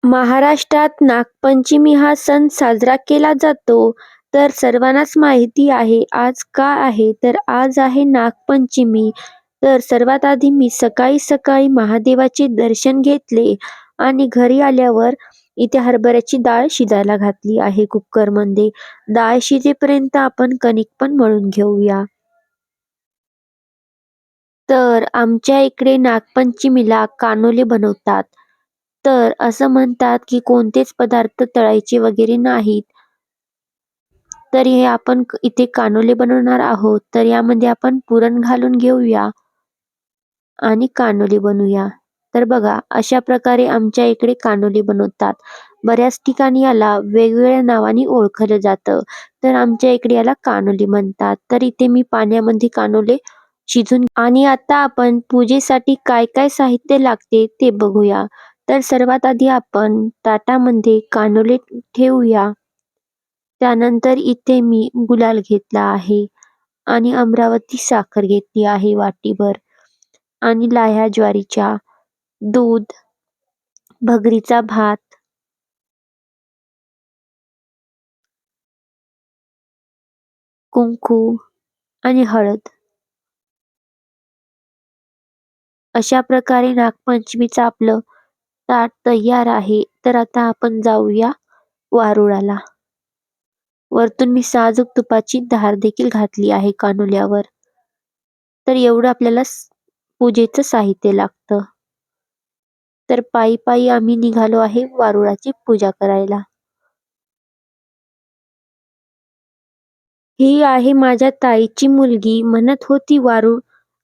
महाराष्ट्रात नागपंचमी हा सण साजरा केला जातो. तर सर्वांनाच माहिती आहे आज काय आहे, तर आज आहे नागपंचमी. तर सर्वात आधी मी सकाळी सकाळी महादेवाचे दर्शन घेतले आणि घरी आल्यावर इथे हरभऱ्याची डाळ शिजायला घातली आहे कुकरमध्ये. डाळ शिजेपर्यंत आपण कणिक पण मळून घेऊया. तर आमच्या इकडे नागपंचमीला कानोले बनवतात. तर असं म्हणतात की कोणतेच पदार्थ तळायचे वगैरे नाहीत. तर हे आपण इथे कानोले बनवणार आहोत. तर यामध्ये आपण पुरण घालून घेऊया आणि कानोले बनवूया. तर बघा अशा प्रकारे आमच्या इकडे कानोले बनवतात. बऱ्याच ठिकाणी याला वेगवेगळ्या नावाने ओळखलं जातं. तर आमच्या इकडे याला कानोले म्हणतात. तर इथे मी पाण्यामध्ये कानोले शिजून आणि आता आपण पूजेसाठी काय काय साहित्य लागते ते बघूया. तर सर्वात आधी आपण ताटामध्ये कानोले ठेवूया. त्यानंतर इथे मी गुलाल घेतला आहे आणि अमरावती साखर घेतली आहे वाटीभर आणि लाह्या ज्वारीच्या, दूध, भगरीचा भात, कुंकू आणि हळद. अशा प्रकारे नागपंचमीचं आपलं ताट तयार आहे. तर आता आपण जाऊया वारुळाला. वरतून मी साजूक तुपाची धार देखील घातली आहे कानुल्यावर. तर एवढं आपल्याला पूजेचं साहित्य लागतं. तर पायी पायी आम्ही निघालो आहे वारुळाची पूजा करायला. ही आहे माझ्या ताईची मुलगी. म्हणत होती वारूळ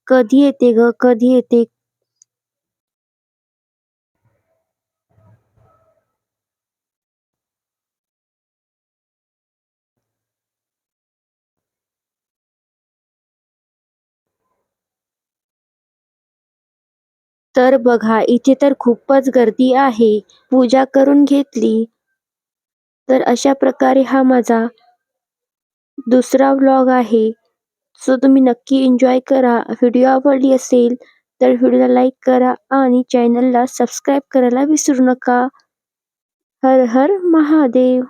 कधी येते ग, कधी येते. तर बघा इथे तर खूपच गर्दी आहे. पूजा करून घेतली. तर अशा प्रकारे हा माझा दुसरा व्लॉग आहे. सो तुम्ही नक्की एन्जॉय करा. व्हिडिओ आवडली असेल तर व्हिडिओला लाईक करा आणि चॅनलला सबस्क्राईब करायला विसरू नका. हर हर महादेव.